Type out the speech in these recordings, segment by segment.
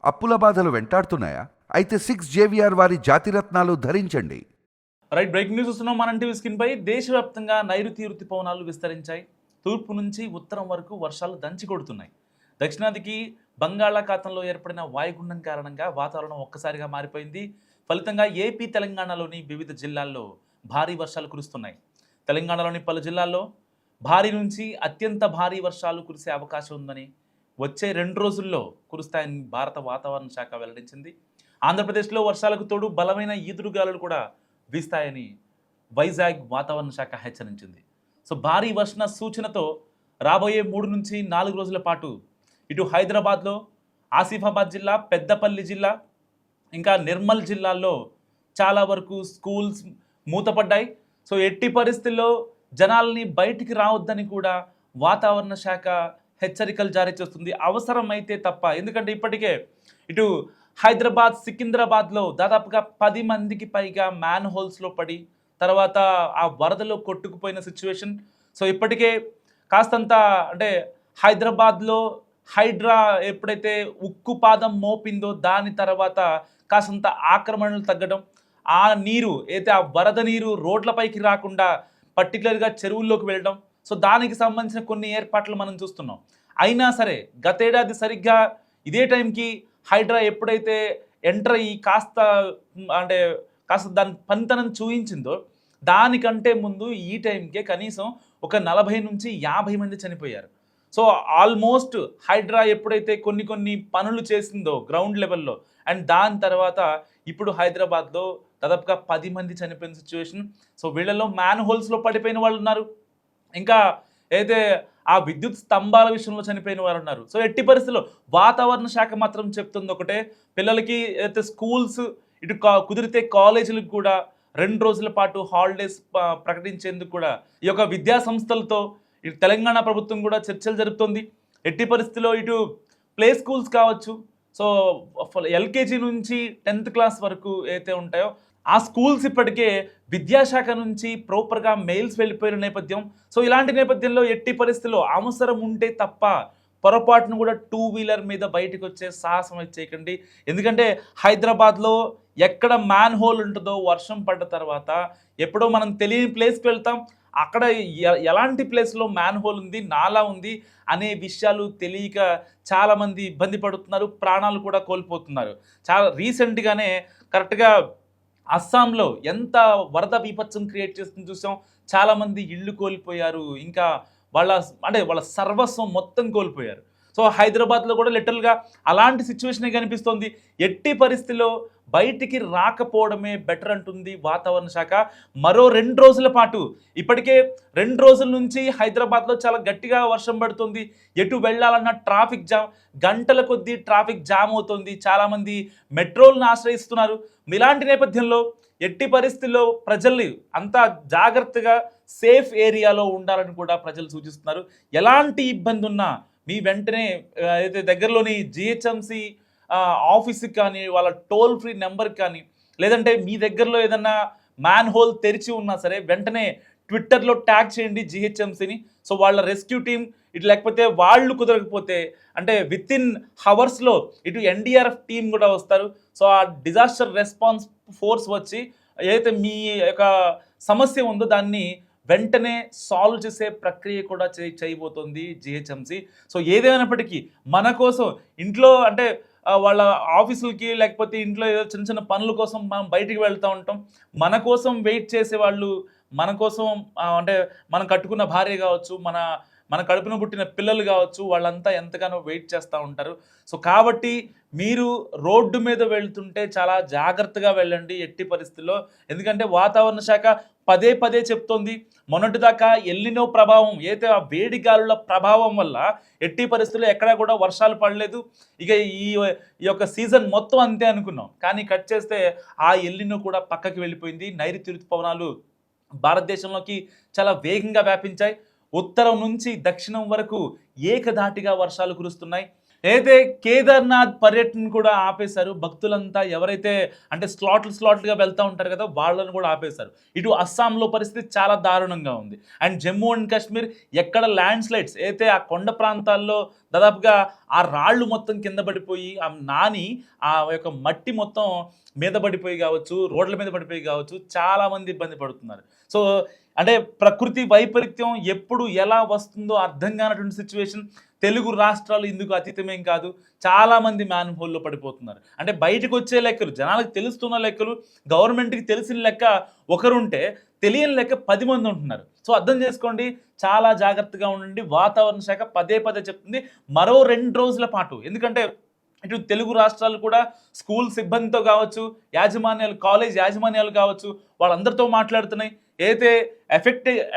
అప్పుల బాధలు వెంటాడుతున్నాయా? అయితే 6 JVR వారి జాతిరత్నాలు ధరించండి. రైట్, బ్రేకింగ్ న్యూస్ వస్తున్నాం. మన టీవీ స్క్రీన్ పై దేశవ్యాప్తంగా నైరుతి ఋతుపవనాలు విస్తరించాయి. తూర్పు నుంచి ఉత్తరం వరకు వర్షాలు దంచి కొడుతున్నాయి. దక్షిణాదికి బంగాళాఖాతంలో ఏర్పడిన వాయుగుండం కారణంగా వాతావరణం ఒక్కసారిగా మారిపోయింది. ఫలితంగా ఏపీ తెలంగాణలోని వివిధ జిల్లాల్లో భారీ వర్షాలు కురుస్తున్నాయి. తెలంగాణలోని పలు జిల్లాల్లో భారీ నుంచి అత్యంత భారీ వర్షాలు కురిసే అవకాశం ఉందని, వచ్చే 2 రోజుల్లో కురుస్తాయని భారత వాతావరణ శాఖ వెల్లడించింది. ఆంధ్రప్రదేశ్లో వర్షాలకు తోడు బలమైన ఈదురుగాలులు కూడా వీస్తాయని వైజాగ్ వాతావరణ శాఖ హెచ్చరించింది. సో భారీ వర్షణ సూచనతో రాబోయే 3 నుంచి 4 రోజుల పాటు ఇటు హైదరాబాద్లో, ఆసిఫాబాద్ జిల్లా, పెద్దపల్లి జిల్లా, ఇంకా నిర్మల్ జిల్లాల్లో చాలా వరకు స్కూల్స్ మూతపడ్డాయి. సో ఎట్టి పరిస్థితుల్లో జనాల్ని బయటికి రావద్దని కూడా వాతావరణ శాఖ హెచ్చరికలు జారీ చేస్తుంది, అవసరమైతే తప్ప. ఎందుకంటే ఇప్పటికే ఇటు హైదరాబాద్, సికింద్రాబాద్లో దాదాపుగా 10 మందికి పైగా మ్యాన్ హోల్స్లో పడి తర్వాత ఆ వరదలో కొట్టుకుపోయిన సిచ్యువేషన్. సో ఇప్పటికే కాస్తంత అంటే హైదరాబాద్లో హైడ్రా ఎప్పుడైతే ఉక్కు పాదం మోపిందో దాని తర్వాత కాస్తంత ఆక్రమణలు తగ్గడం, ఆ నీరు అయితే ఆ వరద నీరు రోడ్లపైకి రాకుండా పర్టికులర్గా చెరువుల్లోకి వెళ్ళడం, సో దానికి సంబంధించిన కొన్ని ఏర్పాట్లు మనం చూస్తున్నాం. అయినా సరే గతేడాది సరిగ్గా ఇదే టైంకి హైడ్రా ఎప్పుడైతే ఎంటర్ అయ్యి కాస్త దాని పనితనం చూయించిందో దానికంటే ముందు ఈ టైంకే కనీసం ఒక 40 నుంచి 50 మంది చనిపోయారు. సో ఆల్మోస్ట్ హైడ్రా ఎప్పుడైతే కొన్ని పనులు చేసిందో గ్రౌండ్ లెవెల్లో, అండ్ దాని తర్వాత ఇప్పుడు హైదరాబాద్లో దాదాపుగా 10 మంది చనిపోయిన సిచ్యువేషన్. సో వీళ్ళలో మ్యాన్ హోల్స్లో పడిపోయిన వాళ్ళు ఉన్నారు, ఇంకా అయితే ఆ విద్యుత్ స్తంభాల విషయంలో చనిపోయిన వారు ఉన్నారు. సో ఎట్టి పరిస్థితుల్లో వాతావరణ శాఖ మాత్రం చెప్తుంది ఒకటే, పిల్లలకి అయితే స్కూల్స్ ఇటు కుదిరితే కాలేజీలకు కూడా 2 రోజుల పాటు హాలిడేస్ ప్రకటించేందుకు కూడా ఈ యొక్క విద్యా సంస్థలతో ఇటు తెలంగాణ ప్రభుత్వం కూడా చర్చలు జరుపుతుంది. ఎట్టి పరిస్థితుల్లో ఇటు ప్లే స్కూల్స్ కావచ్చు, సో ఎల్కేజీ నుంచి 10th క్లాస్ వరకు అయితే ఉంటాయో ఆ స్కూల్స్ ఇప్పటికే విద్యాశాఖ నుంచి ప్రాపర్గా మెయిల్స్ వెళ్ళిపోయిన నేపథ్యం. సో ఇలాంటి నేపథ్యంలో ఎట్టి పరిస్థితుల్లో అవసరం ఉంటే తప్ప పొరపాటును కూడా 2 వీలర్ మీద బయటకు వచ్చే సాహసం చేయకండి. ఎందుకంటే హైదరాబాద్లో ఎక్కడ మ్యాన్ హోల్ ఉంటుందో వర్షం పడ్డ తర్వాత ఎప్పుడో మనం తెలియని ప్లేస్కి వెళ్తాం, అక్కడ ఎలాంటి ప్లేస్లో మ్యాన్ హోల్ ఉంది, నాలా ఉంది అనే విషయాలు తెలియక చాలామంది ఇబ్బంది పడుతున్నారు, ప్రాణాలు కూడా కోల్పోతున్నారు. చాలా రీసెంట్గానే కరెక్ట్గా అస్సాంలో ఎంత వరద బీభత్సం క్రియేట్ చేస్తుంది చూసాం. చాలామంది ఇళ్ళు కోల్పోయారు, ఇంకా వాళ్ళ సర్వస్వం మొత్తం కోల్పోయారు. సో హైదరాబాద్లో కూడా లిటరల్గా అలాంటి సిచ్యువేషనే కనిపిస్తోంది. ఎట్టి పరిస్థితిలో బయటికి రాకపోవడమే బెటర్ అంటుంది వాతావరణ శాఖ. మరో 2 రోజుల పాటు, ఇప్పటికే 2 రోజుల నుంచి హైదరాబాద్లో చాలా గట్టిగా వర్షం పడుతుంది. ఎటు వెళ్ళాలన్న ట్రాఫిక్ జామ్, గంటల కొద్దీ ట్రాఫిక్ జామ్ అవుతుంది. చాలామంది మెట్రోలను ఆశ్రయిస్తున్నారు. ఇలాంటి నేపథ్యంలో ఎట్టి పరిస్థితుల్లో ప్రజల్ని అంతా జాగ్రత్తగా సేఫ్ ఏరియాలో ఉండాలని కూడా ప్రజలు సూచిస్తున్నారు. ఎలాంటి ఇబ్బంది ఉన్నా మీ వెంటనే అయితే దగ్గరలోని జిహెచ్ఎంసి ఆఫీస్కి కానీ, వాళ్ళ టోల్ ఫ్రీ నెంబర్కి కానీ, లేదంటే మీ దగ్గరలో ఏదన్నా మ్యాన్ హోల్ తెరిచి ఉన్నా సరే వెంటనే ట్విట్టర్లో ట్యాగ్ చేయండి జిహెచ్ఎంసిని. సో వాళ్ళ రెస్క్యూ టీం ఇటు, లేకపోతే వాళ్ళు కుదరకపోతే అంటే విత్ ఇన్ హవర్స్లో ఇటు ఎన్డీఆర్ఎఫ్ టీం కూడా వస్తారు. సో ఆ డిజాస్టర్ రెస్పాన్స్ ఫోర్స్ వచ్చి ఏదైతే మీ యొక్క సమస్య ఉందో దాన్ని వెంటనే సాల్వ్ చేసే ప్రక్రియ కూడా చేయబోతోంది జిహెచ్ఎంసి. సో ఏదేమైనప్పటికీ మన కోసం ఇంట్లో అంటే వాళ్ళ ఆఫీసులకి లేకపోతే ఇంట్లో ఏదో చిన్న పనుల కోసం మనం బయటికి వెళ్తూ ఉంటాం. మన కోసం వెయిట్ చేసే వాళ్ళు, మన కోసం అంటే మనం కట్టుకున్న భార్య కావచ్చు, మన కడుపున పుట్టిన పిల్లలు కావచ్చు, వాళ్ళంతా ఎంతగానో వెయిట్ చేస్తూ ఉంటారు. సో కాబట్టి మీరు రోడ్డు మీద వెళ్తుంటే చాలా జాగ్రత్తగా వెళ్ళండి ఎట్టి పరిస్థితుల్లో. ఎందుకంటే వాతావరణ శాఖ పదే చెప్తోంది, మొన్నటిదాకా ఎల్నినో ప్రభావం ఏదైతే ఆ వేడి గాలుల ప్రభావం వల్ల ఎట్టి పరిస్థితుల్లో ఎక్కడా కూడా వర్షాలు పడలేదు. ఇక ఈ యొక్క సీజన్ మొత్తం అంతే అనుకున్నాం, కానీ కట్ చేస్తే ఆ ఎల్నినో కూడా పక్కకి వెళ్ళిపోయింది. నైరుతి ఋతుపవనాలు భారతదేశంలోకి చాలా వేగంగా వ్యాపించాయి. ఉత్తరం నుంచి దక్షిణం వరకు ఏకధాటిగా వర్షాలు కురుస్తున్నాయి. అయితే కేదార్నాథ్ పర్యటన కూడా ఆపేశారు. భక్తులంతా ఎవరైతే అంటే స్లాట్లుగా వెళ్తా ఉంటారు కదా! వాళ్ళని కూడా ఆపేశారు. ఇటు అస్సాంలో పరిస్థితి చాలా దారుణంగా ఉంది. అండ్ జమ్మూ అండ్ కాశ్మీర్ ఎక్కడ ల్యాండ్ స్లైడ్స్ అయితే ఆ కొండ ప్రాంతాల్లో దాదాపుగా ఆ రాళ్ళు మొత్తం కింద పడిపోయి, ఆ యొక్క మట్టి మొత్తం మీద పడిపోయి కావచ్చు, రోడ్ల మీద పడిపోయి కావచ్చు, చాలామంది ఇబ్బంది పడుతున్నారు. సో, అంటే ప్రకృతి వైపరీత్యం ఎప్పుడు ఎలా వస్తుందో అర్థం కానటువంటి సిచ్యువేషన్. తెలుగు రాష్ట్రాలు ఇందుకు అతీతమేం కాదు. చాలామంది మ్యాన్ హోల్‌లో పడిపోతున్నారు. అంటే బయటకొచ్చే లెక్కలు, జనాలకు తెలుస్తున్న లెక్కలు, గవర్నమెంట్‌కి తెలిసిన లెక్క ఒకరుంటే, తెలియని లెక్క 10 మంది ఉంటున్నారు. సో, అర్థం చేసుకోండి. చాలా జాగ్రత్తగా ఉండండి. వాతావరణ శాఖ పదే పదే చెప్తుంది. మరో 2 రోజుల పాటు. ఎందుకంటే ఇటు తెలుగు రాష్ట్రాలు కూడా స్కూల్ సిబ్బందితో కావచ్చు, కాలేజ్ యాజమాన్యాలు కావచ్చు, వాళ్ళందరితో మాట్లాడుతున్నాయి. ఏదైతే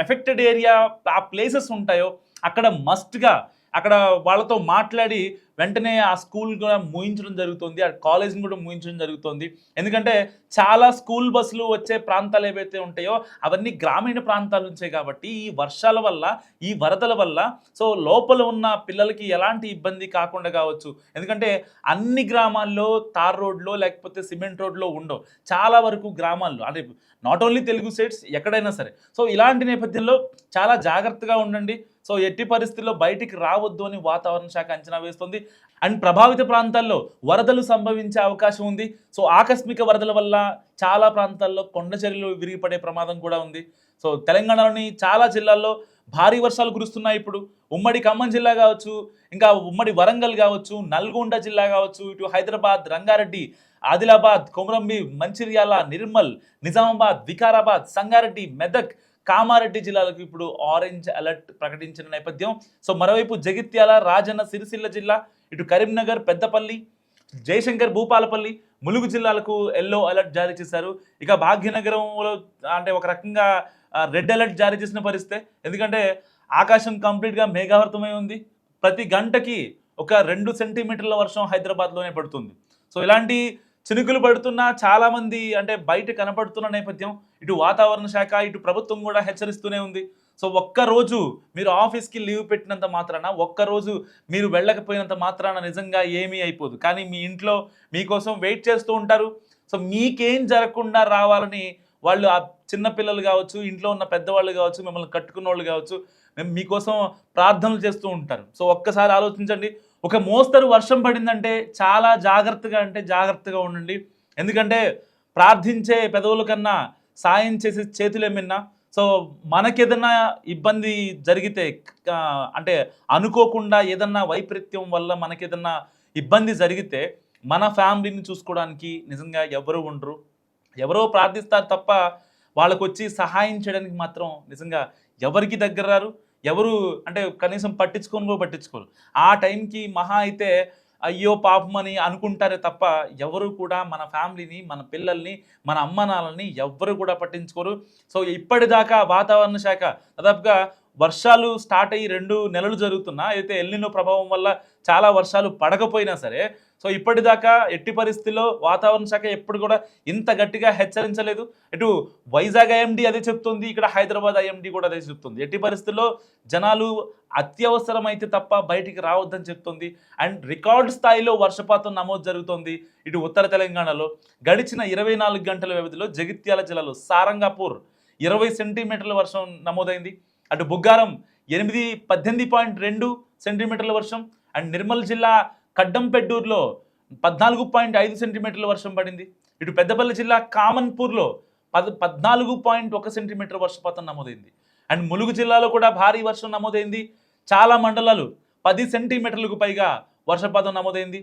ఎఫెక్టెడ్ ఏరియా ఆ ప్లేసెస్ ఉంటాయో అక్కడ మస్ట్‌గా అక్కడ వాళ్ళతో మాట్లాడి వెంటనే ఆ స్కూల్ కూడా మూయించడం జరుగుతుంది. ఆ కాలేజ్‌ని కూడా మూయించడం జరుగుతుంది. ఎందుకంటే చాలా స్కూల్ బస్సులు వచ్చే ప్రాంతాలు ఏవైతే ఉంటాయో అవన్నీ గ్రామీణ ప్రాంతాల నుంచే కాబట్టి ఈ వర్షాల వల్ల, ఈ వరదల వల్ల సో లోపల ఉన్న పిల్లలకి ఎలాంటి ఇబ్బంది కాకుండా కావచ్చు. ఎందుకంటే అన్ని గ్రామాల్లో తార్ రోడ్‌లో లేకపోతే సిమెంట్ రోడ్‌లో ఉండవు. చాలా వరకు గ్రామాల్లో అంటే నాట్ ఓన్లీ తెలుగు స్టేట్స్ ఎక్కడైనా సరే. సో ఇలాంటి నేపథ్యంలో చాలా జాగ్రత్తగా ఉండండి. సో ఎట్టి పరిస్థితుల్లో బయటికి రావద్దు అని వాతావరణ శాఖ అంచనా వేస్తుంది. అండ్ ప్రభావిత ప్రాంతాల్లో వరదలు సంభవించే అవకాశం ఉంది. సో ఆకస్మిక వరదల వల్ల చాలా ప్రాంతాల్లో కొండ చర్యలు విరిగిపడే ప్రమాదం కూడా ఉంది. సో తెలంగాణలోని చాలా జిల్లాల్లో భారీ వర్షాలు కురుస్తున్నాయి ఇప్పుడు. ఉమ్మడి ఖమ్మం జిల్లా కావచ్చు, ఇంకా ఉమ్మడి వరంగల్ కావచ్చు, నల్గొండ జిల్లా కావచ్చు, ఇటు హైదరాబాద్, రంగారెడ్డి, ఆదిలాబాద్, కొమరంభి, మంచిర్యాల, నిర్మల్, నిజామాబాద్, వికారాబాద్, సంగారెడ్డి, మెదక్, కామారెడ్డి జిల్లాలకు ఇప్పుడు ఆరెంజ్ అలర్ట్ ప్రకటించిన నేపథ్యం. సో మరోవైపు జగిత్యాల, రాజన్న సిరిసిల్ల జిల్లా, ఇటు కరీంనగర్, పెద్దపల్లి, జయశంకర్, భూపాలపల్లి, ములుగు జిల్లాలకు ఎల్లో అలర్ట్ జారీ చేశారు. ఇక భాగ్యనగరంలో అంటే ఒక రకంగా రెడ్ అలర్ట్ జారీ చేసిన పరిస్థితే. ఎందుకంటే ఆకాశం కంప్లీట్గా మేఘావృతమై ఉంది. ప్రతి గంటకి ఒక 2 సెంటీమీటర్ల వర్షం హైదరాబాద్లోనే పడుతుంది. సో ఇలాంటి చినుకులు పడుతున్నా చాలామంది అంటే బయట కనపడుతున్న నేపథ్యం. ఇటు వాతావరణ శాఖ, ఇటు ప్రభుత్వం కూడా హెచ్చరిస్తూనే ఉంది. సో ఒక్కరోజు మీరు ఆఫీస్కి లీవ్ పెట్టినంత మాత్రాన, ఒక్కరోజు మీరు వెళ్ళకపోయినంత మాత్రాన నిజంగా ఏమీ అయిపోదు. కానీ మీ ఇంట్లో మీకోసం వెయిట్ చేస్తూ ఉంటారు. సో మీకేం జరగకుండా రావాలని వాళ్ళు ఆ చిన్న పిల్లలు కావచ్చు, ఇంట్లో ఉన్న పెద్దవాళ్ళు కావచ్చు, మిమ్మల్ని కట్టుకున్న వాళ్ళు కావచ్చు, మీకోసం ప్రార్థనలు చేస్తూ ఉంటారు. సో ఒక్కసారి ఆలోచించండి. ఒక మోస్తరు వర్షం పడిందంటే చాలా జాగ్రత్తగా ఉండండి. ఎందుకంటే ప్రార్థించే పెదవుల కన్నా సాయం చేసే చేతులే మిన్న. సో మనకేదన్నా ఇబ్బంది జరిగితే అంటే అనుకోకుండా ఏదన్నా వైపరీత్యం వల్ల మనకేదన్నా ఇబ్బంది జరిగితే మన ఫ్యామిలీని చూసుకోవడానికి నిజంగా ఎవరు ఉండరు. ఎవరో ప్రార్థిస్తారు తప్ప వాళ్ళకొచ్చి సహాయం చేయడానికి మాత్రం నిజంగా ఎవరికి దగ్గర రారు. ఎవరు అంటే కనీసం పట్టించుకోరు. ఆ టైంకి మహా అయితే అయ్యో పాపం అని అనుకుంటారే తప్ప ఎవరు కూడా మన ఫ్యామిలీని, మన పిల్లల్ని, మన అమ్మ నాన్నల్ని ఎవ్వరు కూడా పట్టించుకోరు. సో ఇప్పటిదాకా వాతావరణ శాఖ దాదాపుగా వర్షాలు స్టార్ట్ అయ్యి 2 నెలలు జరుగుతున్నా అయితే ఎల్నినో ప్రభావం వల్ల చాలా వర్షాలు పడకపోయినా సరే సో ఇప్పటిదాకా ఎట్టి పరిస్థితుల్లో వాతావరణ శాఖ ఎప్పుడు కూడా ఇంత గట్టిగా హెచ్చరించలేదు. ఇటు వైజాగ్ ఐఎండీ అదే చెప్తుంది, ఇక్కడ హైదరాబాద్ ఐఎండీ కూడా అదే చెప్తుంది. ఎట్టి పరిస్థితుల్లో జనాలు అత్యవసరమైతే తప్ప బయటికి రావద్దని చెప్తుంది. అండ్ రికార్డు స్థాయిలో వర్షపాతం నమోదు జరుగుతోంది ఇటు ఉత్తర తెలంగాణలో. గడిచిన 24 గంటల వ్యవధిలో జగిత్యాల జిల్లాలో సారంగాపూర్ 20 సెంటీమీటర్ల వర్షం నమోదైంది. అటు బుగ్గారం 18.2 సెంటీమీటర్ల వర్షం. అండ్ నిర్మల్ జిల్లా కడ్డంపెడ్డూరులో 14.5 సెంటీమీటర్ల వర్షం పడింది. ఇటు పెద్దపల్లి జిల్లా కామన్పూర్లో 14.1 సెంటీమీటర్ వర్షపాతం నమోదైంది. అండ్ ములుగు జిల్లాలో కూడా భారీ వర్షం నమోదైంది. చాలా మండలాలు 10 సెంటీమీటర్లకు పైగా వర్షపాతం నమోదైంది.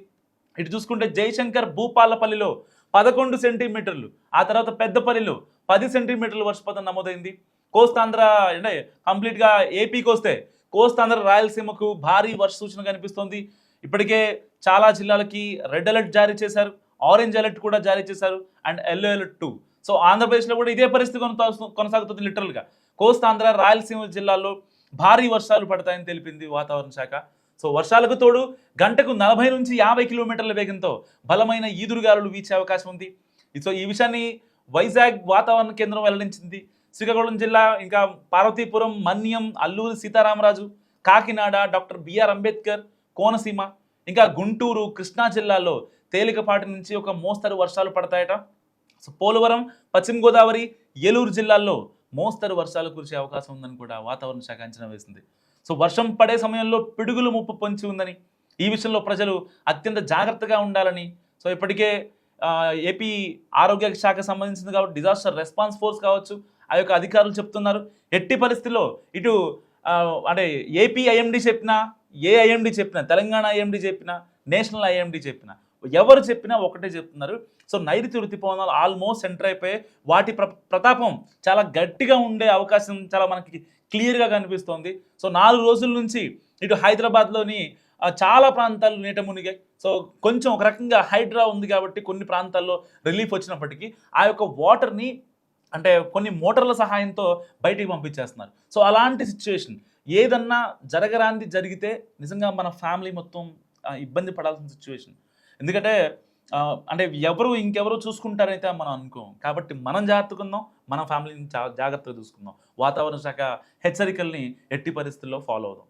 ఇటు చూసుకుంటే జయశంకర్, భూపాలపల్లిలో 11 సెంటీమీటర్లు, ఆ తర్వాత పెద్దపల్లిలో 10 సెంటీమీటర్ల వర్షపాతం నమోదైంది. కోస్తాంధ్ర అంటే కంప్లీట్గా ఏపీకి వస్తే కోస్తాంధ్ర, రాయలసీమకు భారీ వర్ష సూచన కనిపిస్తోంది. ఇప్పటికే చాలా జిల్లాలకి రెడ్ అలర్ట్ జారీ చేశారు, ఆరెంజ్ అలర్ట్ కూడా జారీ చేశారు, అండ్ ఎల్లో అలర్ట్ 2. సో ఆంధ్రప్రదేశ్లో కూడా ఇదే పరిస్థితి కొనసాగుతుంది. లిటరల్గా కోస్తాంధ్ర, రాయలసీమ జిల్లాల్లో భారీ వర్షాలు పడతాయని తెలిపింది వాతావరణ శాఖ. సో వర్షాలకు తోడు గంటకు 40 నుంచి 50 కిలోమీటర్ల వేగంతో బలమైన ఈదురుగాలులు వీచే అవకాశం ఉంది. సో ఈ విషయాన్ని వైజాగ్ వాతావరణ కేంద్రం వెల్లడించింది. శ్రీకాకుళం జిల్లా, ఇంకా పార్వతీపురం, మన్యం, అల్లూరి సీతారామరాజు, కాకినాడ, డాక్టర్ బిఆర్ అంబేద్కర్, కోనసీమ, ఇంకా గుంటూరు, కృష్ణా జిల్లాల్లో తేలికపాటి నుంచి ఒక మోస్తరు వర్షాలు పడతాయట. సో పోలవరం, పశ్చిమ గోదావరి, ఏలూరు జిల్లాల్లో మోస్తరు వర్షాలు కురిసే అవకాశం ఉందని కూడా వాతావరణ శాఖ అంచనా వేసింది. సో వర్షం పడే సమయంలో పిడుగులు ముప్పు పొంచి ఉందని, ఈ విషయంలో ప్రజలు అత్యంత జాగ్రత్తగా ఉండాలని, సో ఇప్పటికే ఏపీ ఆరోగ్య శాఖకు సంబంధించింది కాబట్టి డిజాస్టర్ రెస్పాన్స్ ఫోర్స్ కావచ్చు, ఆ యొక్క అధికారులు చెప్తున్నారు. ఎట్టి పరిస్థితుల్లో ఇటు అంటే ఏపీ ఐఎండి చెప్పినా, ఏ ఐఎండి చెప్పినా, తెలంగాణ ఐఎండి చెప్పినా, నేషనల్ ఐఎండి చెప్పినా, ఎవరు చెప్పినా ఒకటే చెప్తున్నారు. సో నైరుతి ఋతుపవనాలు ఆల్మోస్ట్ ఎంటర్ అయిపోయి వాటి ప్రతాపం చాలా గట్టిగా ఉండే అవకాశం చాలా మనకి క్లియర్గా కనిపిస్తోంది. సో 4 రోజుల నుంచి ఇటు హైదరాబాద్లోని చాలా ప్రాంతాలు నీట మునిగాయి. సో కొంచెం ఒక రకంగా హైడ్రా ఉంది కాబట్టి కొన్ని ప్రాంతాల్లో రిలీఫ్ వచ్చినప్పటికీ ఆ యొక్క వాటర్ని అంటే కొన్ని మోటార్ల సహాయంతో బయటికి పంపించేస్తున్నారు. సో అలాంటి సిచ్యువేషన్ ఏదన్నా జరగరాంది జరిగితే నిజంగా మన ఫ్యామిలీ మొత్తం ఇబ్బంది పడాల్సిన సిచ్యువేషన్. ఎందుకంటే అంటే ఇంకెవరు చూసుకుంటారైతే మనం అనుకోం. కాబట్టి మనం జాగ్రత్తగా ఉందాం, మన ఫ్యామిలీని జాగ్రత్తగా చూసుకుందాం. వాతావరణ శాఖ హెచ్చరికల్ని ఎట్టి పరిస్థితుల్లో ఫాలో అవుదాం.